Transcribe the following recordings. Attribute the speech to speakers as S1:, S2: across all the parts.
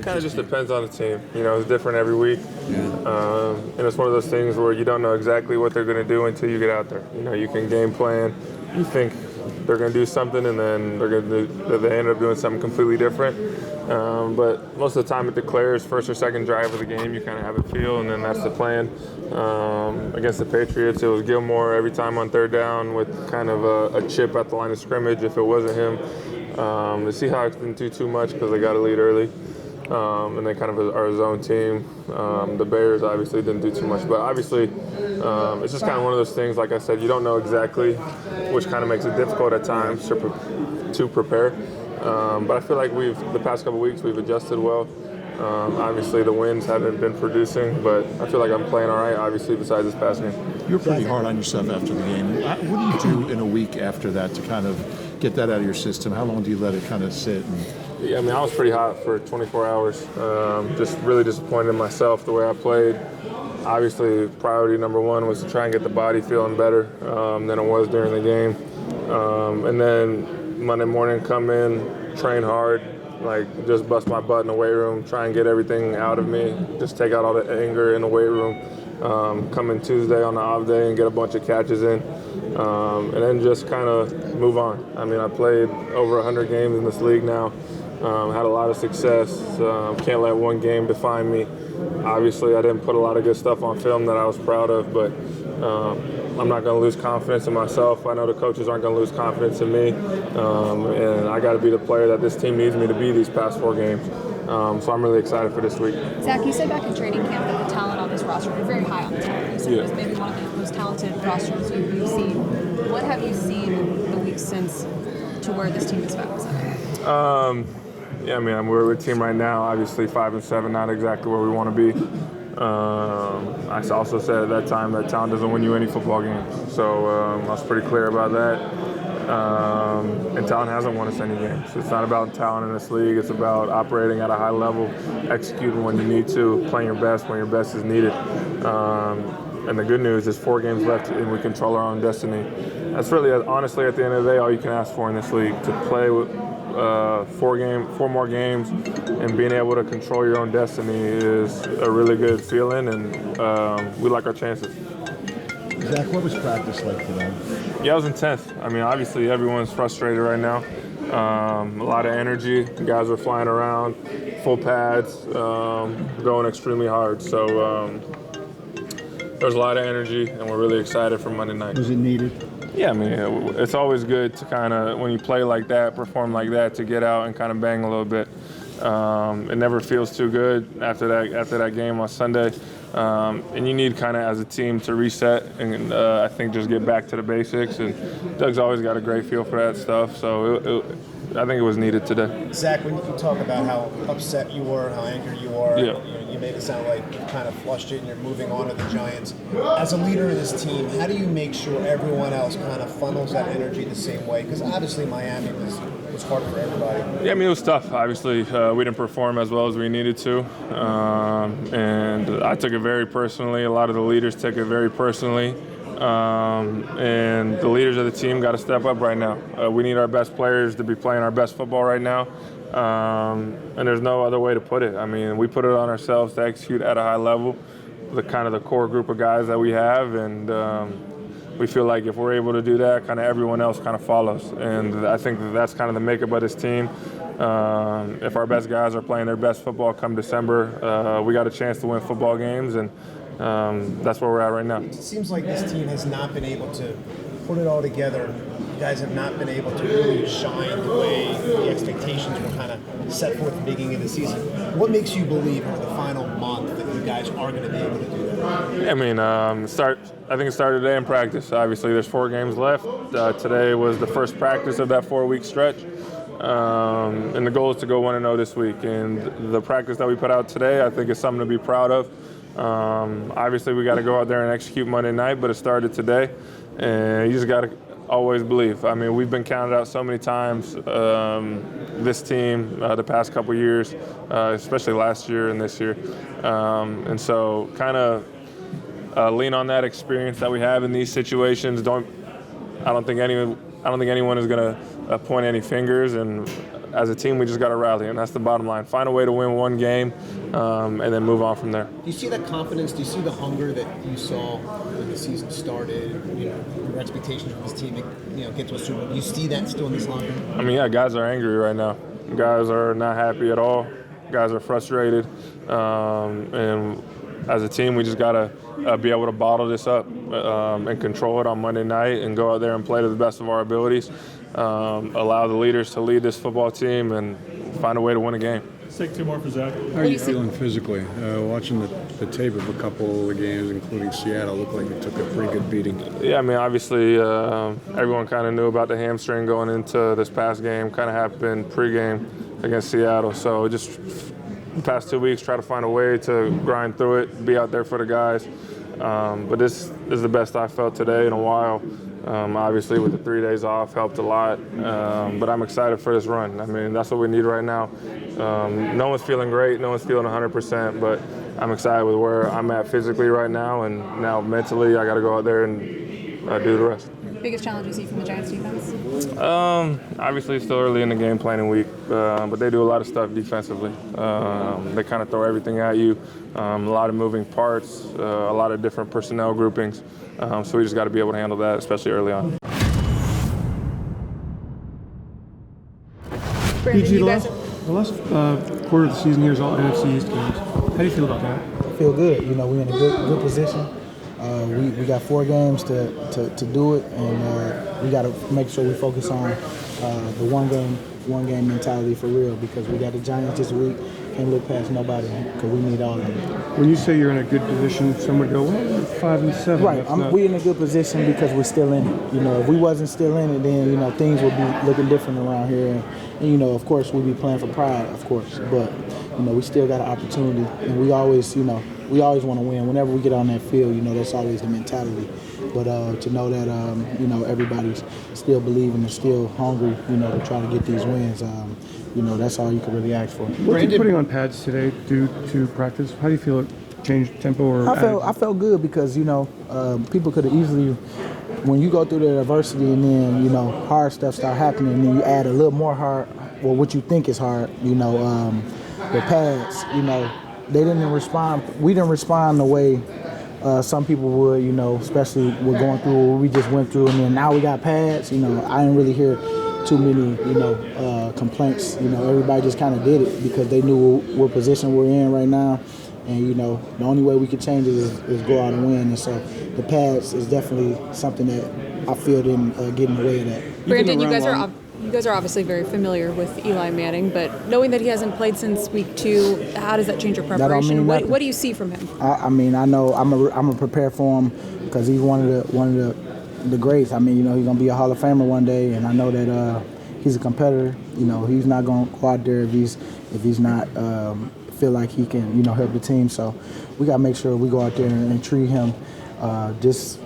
S1: It kind of just depends on the team. You know, it's different every week.
S2: Yeah.
S1: And it's one of those things where you don't know exactly what they're going to do until you get out there. You know, you can game plan. You think they're going to do something, and then they end up doing something completely different. But most of the time it declares first or second drive of the game. You kind of have a feel, and then that's the plan. Against the Patriots, it was Gilmore every time on third down with kind of a chip at the line of scrimmage if it wasn't him. The Seahawks didn't do too much because they got a lead early. And then kind of our zone team. The Bears obviously didn't do too much, but obviously it's just kind of one of those things, like I said, you don't know exactly, which kind of makes it difficult at times to prepare. But I feel like the past couple weeks, we've adjusted well. Obviously the wins haven't been producing, but I feel like I'm playing all right, obviously, besides this past game.
S2: You're pretty hard on yourself after the game. What do you do in a week after that to kind of get that out of your system? How long do you let it kind of sit?
S1: Yeah, I mean, I was pretty hot for 24 hours. Just really disappointed in myself the way I played. Obviously, priority number one was to try and get the body feeling better than it was during the game. And then Monday morning, come in, train hard, like just bust my butt in the weight room, try and get everything out of me, just take out all the anger in the weight room. Come in Tuesday on the off day and get a bunch of catches in. And then just kind of move on. I mean, I played over 100 games in this league now. Had a lot of success. Can't let one game define me. Obviously, I didn't put a lot of good stuff on film that I was proud of, but I'm not going to lose confidence in myself. I know the coaches aren't going to lose confidence in me, and I got to be the player that this team needs me to be these past 4 games. So I'm really excited for this week.
S3: Zach, you said back in training camp that the talent on this roster, you're very high on the talent. You said it was maybe one of the most talented rosters you've seen. What have you seen in the weeks since to where this team is found?
S1: Yeah, I mean, we're a team right now, obviously 5-7, not exactly where we want to be. I also said at that time that talent doesn't win you any football games. So I was pretty clear about that. And talent hasn't won us any games. It's not about talent in this league. It's about operating at a high level, executing when you need to, playing your best when your best is needed. And the good news is 4 games left and we control our own destiny. That's really, honestly, at the end of the day, all you can ask for in this league, to play with 4 more games and being able to control your own destiny is a really good feeling, and we like our chances.
S2: Zach, what was practice like today?
S1: Yeah, it was intense. I mean, obviously everyone's frustrated right now. A lot of energy. The guys were flying around, full pads, going extremely hard. So there's a lot of energy, and we're really excited for Monday night.
S2: Was it needed?
S1: Yeah, I mean, it's always good to kind of, when you play like that, perform like that, to get out and kind of bang a little bit. It never feels too good after that game on Sunday. And you need kind of, as a team, to reset and I think just get back to the basics. And Doug's always got a great feel for that stuff. So I think it was needed today.
S4: Zach, when you talk about how upset you were, how angry you are, you made it sound like you kind of flushed it and you're moving on to the Giants. As a leader of this team, how do you make sure everyone else kind of funnels that energy the same way? Because obviously Miami was hard for everybody.
S1: Yeah, I mean, it was tough. Obviously, we didn't perform as well as we needed to. And I took it very personally. A lot of the leaders took it very personally. And the leaders of the team got to step up right now. We need our best players to be playing our best football right now. And there's no other way to put it. I mean, we put it on ourselves to execute at a high level, the kind of the core group of guys that we have. And we feel like if we're able to do that, kind of everyone else kind of follows. And I think that's kind of the makeup of this team. If our best guys are playing their best football come December, we got a chance to win football games. And that's where we're at right now.
S4: It seems like this team has not been able to put it all together. You guys have not been able to really shine the way the expectations were kind of set forth at the beginning of the season. What makes you believe over the final month that you guys are going to be able to do that?
S1: I mean, I think it started today in practice. Obviously, there's 4 games left. Today was the first practice of that 4-week stretch. And the goal is to go 1-0 this week. And the practice that we put out today, I think, is something to be proud of. Obviously, we got to go out there and execute Monday night, but it started today. And you just got to always believe. I mean, we've been counted out so many times, this team, the past couple years, especially last year and this year. And so kind of lean on that experience that we have in these situations. I don't think anyone is going to point any fingers, and as a team, we just got to rally, and that's the bottom line. Find a way to win one game, and then move on from there.
S4: Do you see that confidence? Do you see the hunger that you saw when the season started? You know, your expectations for this team to get to a Super Bowl. Do you see that still in this locker room?
S1: I mean, yeah, guys are angry right now. Guys are not happy at all. Guys are frustrated, and as a team, we just gotta be able to bottle this up and control it on Monday night and go out there and play to the best of our abilities. Allow the leaders to lead this football team and find a way to win a game.
S5: Let's take two more for Zach.
S6: How are you feeling physically? Watching the tape of a couple of the games, including Seattle, looked like you took a pretty good beating.
S1: Yeah, I mean, obviously, everyone kind of knew about the hamstring going into this past game. Kind of happened pregame against Seattle. So just the past 2 weeks, try to find a way to grind through it, be out there for the guys. But this is the best I felt today in a while. Obviously, with the 3 days off, helped a lot. But I'm excited for this run. I mean, that's what we need right now. No one's feeling great. No one's feeling 100%. But I'm excited with where I'm at physically right now. And now mentally, I got to go out there and do the rest.
S3: Biggest challenge you see from the Giants defense?
S1: Obviously, it's still early in the game planning week, but they do a lot of stuff defensively. They kind of throw everything at you, a lot of moving parts, a lot of different personnel groupings. So we just got to be able to handle that, especially early on.
S3: Brandon, you guys
S5: The last quarter of the season here is all NFC East games. How do you feel about that?
S7: I feel good. You know, we're in a good position. We got 4 games to do it, and we got to make sure we focus on the one game mentality for real, because we got the Giants this week. Can't look past nobody because we need all of them.
S5: When you say you're in a good position, some would go, well, 5-7.
S7: Right, we're in a good position because we're still in it. You know, if we wasn't still in it, then things would be looking different around here. And of course, we'd be playing for pride, of course. But we still got an opportunity, and we always want to win. Whenever we get on that field, that's always the mentality. But to know that everybody's still believing and still hungry, to try to get these wins. That's all you can really ask for.
S5: What's you putting on pads today due to practice? How do you feel it changed tempo or
S7: I felt good because, people could have easily, when you go through the adversity and then, hard stuff start happening and then you add a little more hard, well, what you think is hard, the pads, they didn't respond. We didn't respond the way some people would, especially with going through what we just went through. And then now we got pads, I didn't really hear too many, complaints. Everybody just kind of did it because they knew what position we're in right now. And, the only way we could change it is go out and win. And so the pads is definitely something that I feel didn't get in the way of that.
S3: Brandon, you guys are obviously very familiar with Eli Manning, but knowing that he hasn't played since week 2, how does that change your preparation? What do you see from him?
S7: I know I'm a prepare for him because he's one of the greats. He's gonna be a Hall of Famer one day, and I know that he's a competitor. He's not gonna go out there if he's not feel like he can help the team. So we gotta make sure we go out there and treat him just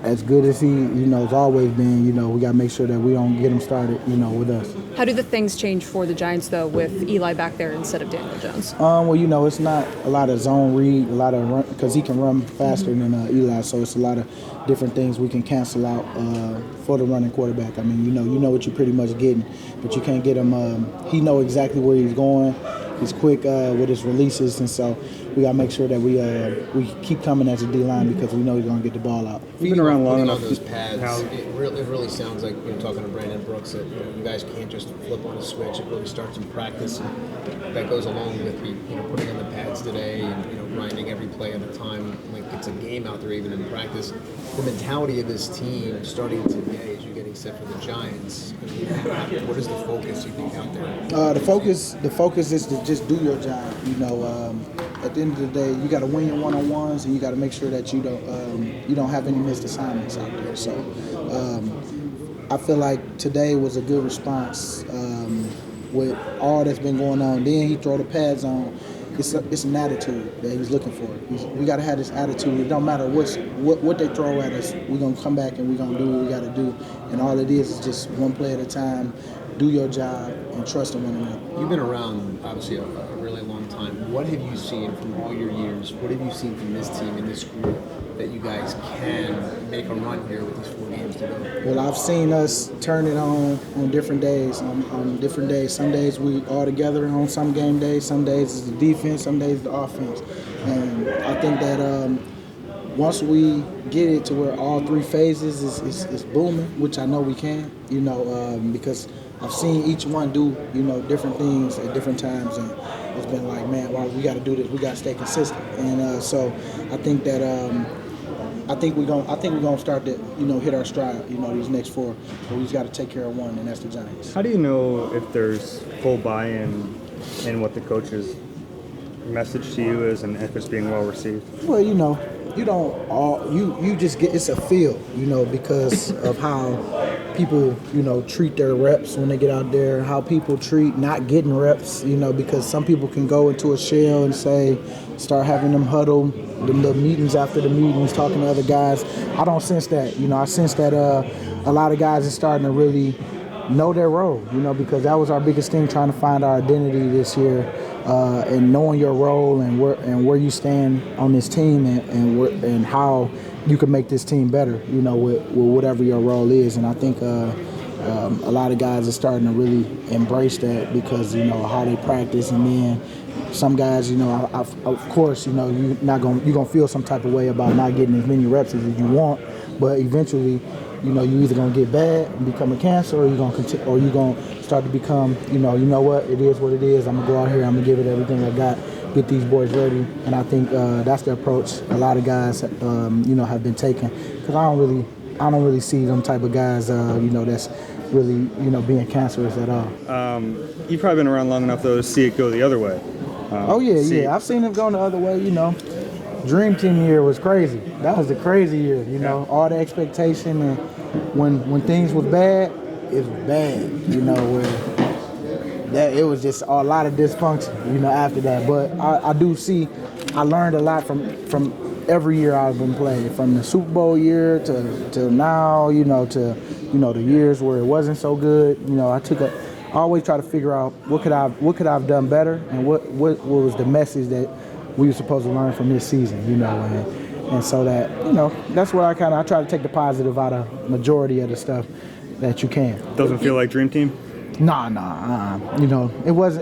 S7: as good as he has always been. We gotta make sure that we don't get him started with us.
S3: How do the things change for the Giants though with Eli back there instead of Daniel Jones?
S7: Well, it's not a lot of zone read, a lot of run, because he can run faster than Eli. So it's a lot of different things we can cancel out for the running quarterback. You know what you're pretty much getting, but you can't get him. He know exactly where he's going. He's quick with his releases, and so we got to make sure that we keep coming as a D-line because we know he's going to get the ball out.
S6: You've been around long enough.
S4: On those pads, it really sounds like talking to Brandon Brooks that you guys can't just flip on a switch. It really starts in practice, and that goes along with putting on the pads today and grinding every play at a time. Like it's a game out there even in practice. The mentality of this team starting today as you're getting set for the Giants. What is the focus you think out there?
S7: The focus is to just do your job. At the end of the day, you got to win your one-on-ones, and you got to make sure that you don't have any missed assignments out there. So I feel like today was a good response with all that's been going on. Then he throw the pads on. It's an attitude that he's looking for. We got to have this attitude. It don't matter what they throw at us. We're gonna come back and we're gonna do what we got to do. And all it is just one play at a time. Do your job and trust in one another.
S4: You've been around obviously a really long time.
S8: time. What have you seen from all your years? What have you seen from this team and this group that you guys can make a run here with these 4 games to go?
S7: Well, I've seen us turn it on different days. On different days, some days we all together on some game days. Some days it's the defense. Some days the offense. And I think that once we get it to where all 3 phases is booming, which I know we can, because I've seen each one do, different things at different times, and it's been like, man, wow, we got to do this. We got to stay consistent, and so I think that I think we're gonna start to, hit our stride, these next 4. But we just got to take care of one, and that's the Giants.
S9: How do you know if there's full buy-in in what the coach's message to you is, and if it's being well received?
S7: Well, you just get, it's a feel, because of how people, treat their reps when they get out there, how people treat not getting reps, because some people can go into a shell and start having them huddle, the meetings after the meetings, talking to other guys. I don't sense that, I sense that a lot of guys are starting to really know their role, because that was our biggest thing, trying to find our identity this year, and knowing your role and where you stand on this team, and how you can make this team better, with whatever your role is. And I think a lot of guys are starting to really embrace that, because how they practice, and then some guys, of course, you're gonna feel some type of way about not getting as many reps as you want, but eventually, you either gonna get bad and become a cancer, or you're gonna start to become, you know what, it is what it is. I'm gonna go out here, I'm gonna give it everything I got, get these boys ready. And I think that's the approach a lot of guys, have been taking. Because I don't really see them type of guys, that's really, being cancerous at all.
S9: You've probably been around long enough though to see it go the other way.
S7: Yeah. I've seen it going the other way. Dream Team year was crazy. That was a crazy year. All the expectation, and when things was bad, it was bad. Where that it was just a lot of dysfunction. After that, but I do see. I learned a lot from every year I've been playing, from the Super Bowl year to now. To the years where it wasn't so good. I always try to figure out what could I have done better, and what was the message that we were supposed to learn from this season, and so that, that's what I try to take the positive out of majority of the stuff that you can.
S9: Doesn't feel like Dream Team?
S7: Nah. It was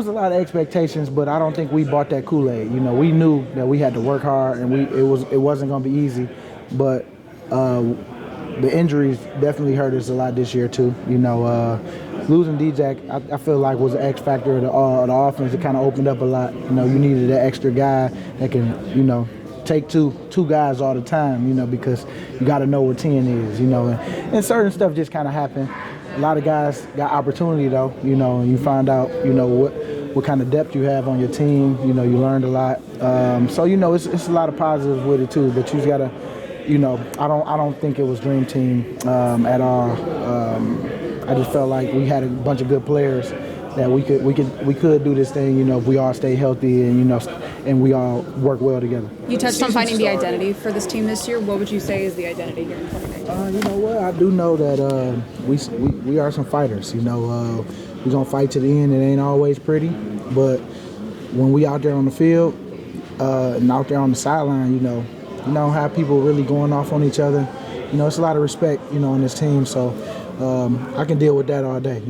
S7: a lot of expectations, but I don't think we bought that Kool-Aid. We knew that we had to work hard, and it wasn't going to be easy, but the injuries definitely hurt us a lot this year too. Losing D-Jack, I feel like was an X factor of the offense. It kind of opened up a lot. You needed that extra guy that can, take two guys all the time, because you got to know what 10 is, and certain stuff just kind of happened. A lot of guys got opportunity though, and you find out, what kind of depth you have on your team. You learned a lot. So, it's a lot of positives with it too, but you just got to, I don't think it was Dream Team at all. I just felt like we had a bunch of good players that we could do this thing, if we all stay healthy and we all work well together.
S3: You touched on finding the identity for this team this year. What would you say is the identity here in 2019?
S7: You know what? I do know that we are some fighters. We're gonna fight to the end. It ain't always pretty, but when we out there on the field and out there on the sideline, you don't have people really going off on each other. It's a lot of respect, on this team. So I can deal with that all day.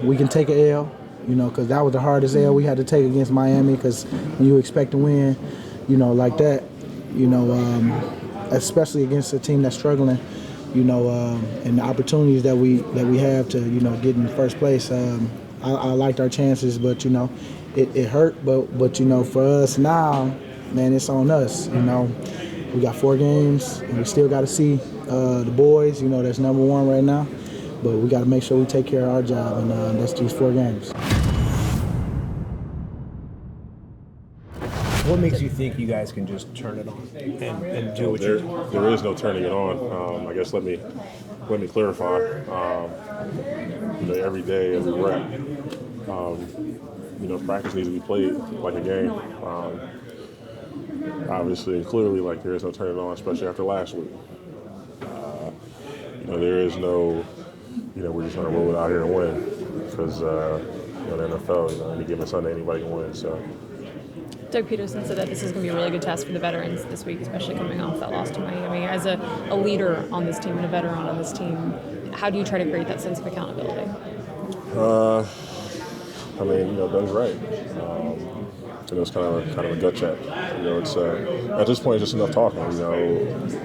S7: We can take an L, because that was the hardest L we had to take against Miami. Because when you expect to win, like that, especially against a team that's struggling, and the opportunities that we have to, get in first place. I liked our chances, but it hurt. But for us now, man, it's on us. We got 4 games, and we still got to see the boys. That's number 1 right now. But we got to make sure we take care of our job, and that's these 4 games.
S4: What makes you think you guys can just turn it on and do what you do?
S10: There is no turning it on. I guess let me clarify. Every day, every rep, practice needs to be played like a game. Obviously and clearly, like, there is no turning it on, especially after last week. There is no we're just going to roll it out here and win because, in the NFL, any given Sunday, anybody can win. So.
S3: Doug Peterson said that this is going to be a really good test for the veterans this week, especially coming off that loss to Miami. As a leader on this team and a veteran on this team, how do you try to create that sense of accountability?
S10: Doug's right. It's kind of a gut check. It's at this point, it's just enough talking.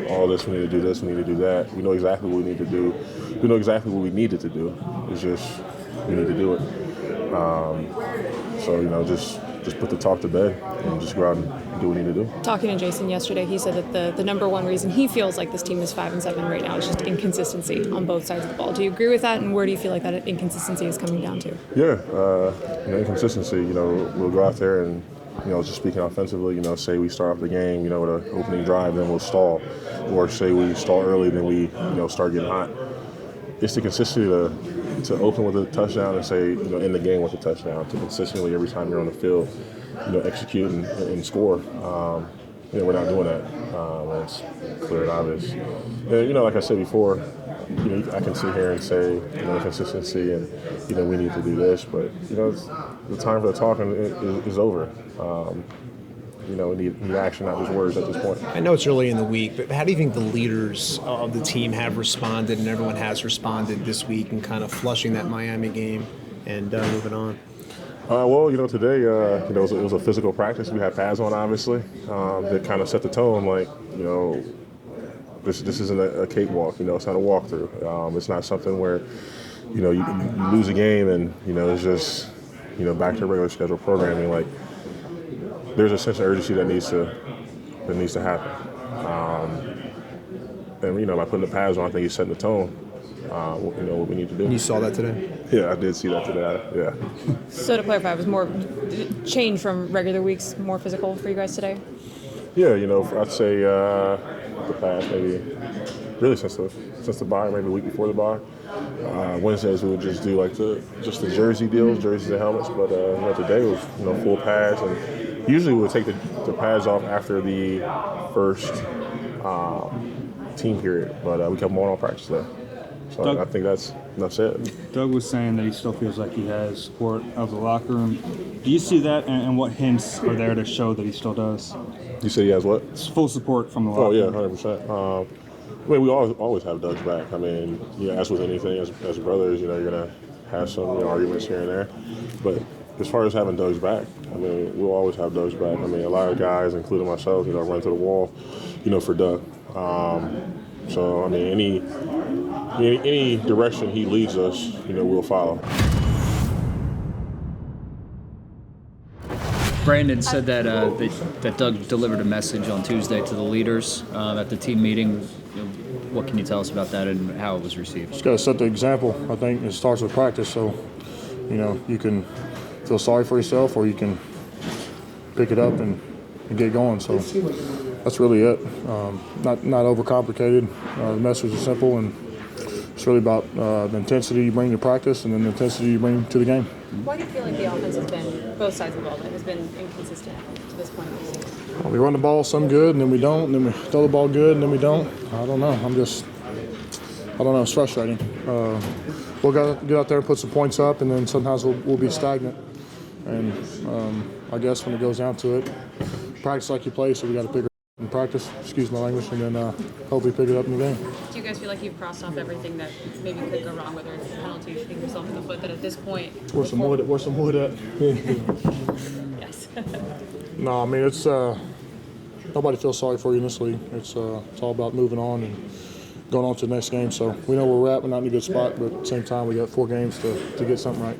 S10: All this, we need to do this, we need to do that. We know exactly what we need to do. We know exactly what we needed to do. It's just we need to do it. Just put the talk to bed and just go out and do what we need to do.
S3: Talking to Jason yesterday, he said that the number one reason he feels like this team is 5-7 right now is just inconsistency on both sides of the ball. Do you agree with that? And where do you feel like that inconsistency is coming down to?
S10: Yeah, inconsistency. We'll go out there and just speaking offensively, say we start off the game, with an opening drive, then we'll stall, or say we stall early, then we start getting hot. It's the consistency to open with a touchdown and say, end the game with a touchdown, to consistently every time you're on the field, execute and score. We're not doing that. It's clear and obvious. Like I said before, I can sit here and say, consistency and, we need to do this, but, the time for the talking is over. We need action, not just words at this point.
S8: I know it's early in the week, but how do you think the leaders of the team have responded, and everyone has responded this week in kind of flushing that Miami game and moving on?
S10: Today, it was a physical practice. We had pads on, obviously. That kind of set the tone, this isn't a cakewalk. It's not a walkthrough. It's not something where, you lose a game and, it's just, back to regular scheduled programming. There's a sense of urgency that needs to happen. By putting the pads on, I think he's setting the tone. What we need to do.
S8: You saw that today?
S10: Yeah, I did see that today. Yeah.
S3: So to clarify, it was more change from regular weeks, more physical for you guys today?
S10: Yeah, I'd say the past maybe really since the bye, maybe a week before the bye. Wednesdays we would just do the jersey deals, jerseys and helmets. But today was full pads, and usually we would take the pads off after the first team period. But we kept them on all practice day. So Doug, I think that's it.
S9: Doug was saying that he still feels like he has support of the locker room. Do you see that, and what hints are there to show that he still does?
S10: You say he has what?
S9: It's full support from the locker room.
S10: Oh, yeah, 100%. We always have Doug's back. As with anything, as brothers, you're going to have some arguments here and there. But as far as having Doug's back, we'll always have Doug's back. A lot of guys, including myself, run to the wall, for Doug. Any direction he leads us, we'll follow.
S11: Brandon said that Doug delivered a message on Tuesday to the leaders at the team meeting. What can you tell us about that and how it was received?
S12: Just got to set the example. I think it starts with practice. So, you can feel sorry for yourself, or you can pick it up and get going. So that's really it. Not overcomplicated. The message is simple, and it's really about the intensity you bring to practice and then the intensity you bring to the game.
S3: Why do you feel like the offense has been, both sides of the ball, has been inconsistent to this point of the season?
S12: We run the ball some good, and then we don't, and then we throw the ball good, and then we don't. I don't know. It's frustrating. We'll get out there and put some points up, and then sometimes we'll be stagnant. And I guess when it goes down to it, practice like you play, so we got to pick it up in practice, excuse my language, and then hopefully pick it up in the game.
S3: Do you guys feel like you've crossed off everything that maybe could go wrong, whether it's a penalty, shooting yourself in the foot, that at this point...
S12: Where's some wood at?
S3: Yes.
S12: No, it's nobody feels sorry for you in this league. It's all about moving on and going on to the next game. So we know where we're at. We're not in a good spot, but at the same time, we got 4 games to get something right.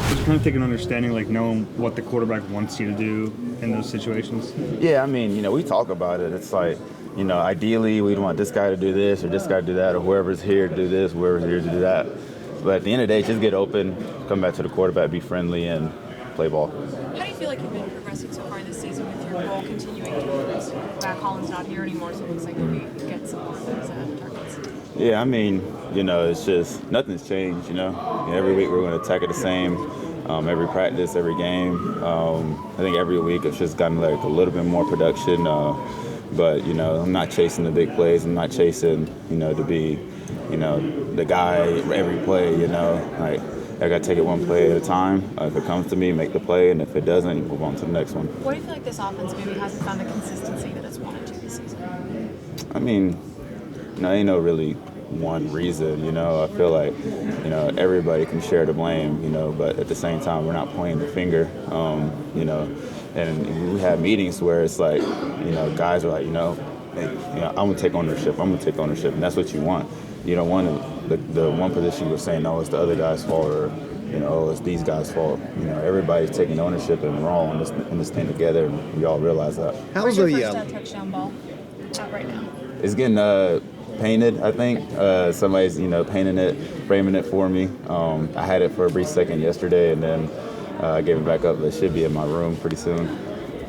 S9: Just kind of take an understanding, knowing what the quarterback wants you to do in those situations.
S13: Yeah, we talk about it. It's ideally we'd want this guy to do this or this guy to do that, or whoever's here to do this, whoever's here to do that. But at the end of the day, just get open, come back to the quarterback, be friendly, and play ball.
S3: How do you feel like you've been progressing so far this season with your role continuing to increase? Matt Collins not here anymore, so it looks like maybe get some more of those targets.
S13: Yeah, it's just nothing's changed, Every week we're going to attack it the same. Every practice, every game. I think every week it's just gotten a little bit more production. But, you know, I'm not chasing the big plays. I'm not chasing, you know, to be, you know, the guy every play, you know. Like, I got to take it one play at a time. If it comes to me, make the play, and if it doesn't, you move on to the next one.
S3: What do you feel like this offense maybe hasn't found the consistency that it's wanted to this season?
S13: I mean, you know, ain't no really one reason, you know. I feel like, you know, everybody can share the blame, you know, but at the same time, we're not pointing the finger, you know. And we have meetings where it's like, you know, guys are like, you know, hey, you know, I'm going to take ownership. I'm going to take ownership. And that's what you want. You don't want the one position you're saying, no, it's the other guy's fault, or, you know, oh, it's these guys' fault. You know, everybody's taking ownership, and we're all in this thing together, and we all realize that.
S3: Where's your first touchdown ball at right now?
S13: It's getting painted, I think. Somebody's, you know, painting it, framing it for me. I had it for a brief second yesterday, and then I gave it back up. It should be in my room pretty soon.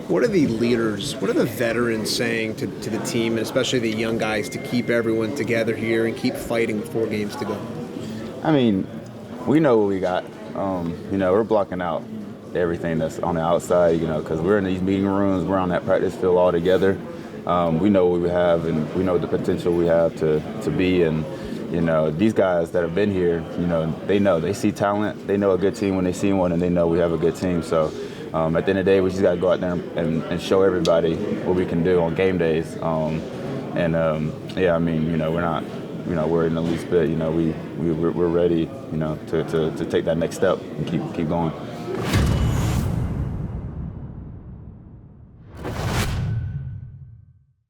S8: What are the leaders, what are the veterans saying to the team, and especially the young guys, to keep everyone together here and keep fighting with 4 games to go?
S13: I mean, we know what we got. You know, we're blocking out everything that's on the outside, you know, because we're in these meeting rooms, we're on that practice field all together. We know what we have, and we know the potential we have to be. And, you know, these guys that have been here, you know, they see talent. They know a good team when they see one, and they know we have a good team. So at the end of the day, we just got to go out there and show everybody what we can do on game days. Yeah, I mean, you know, we're not, you know, we're in the least bit. You know, we're ready, you know, to take that next step and keep going.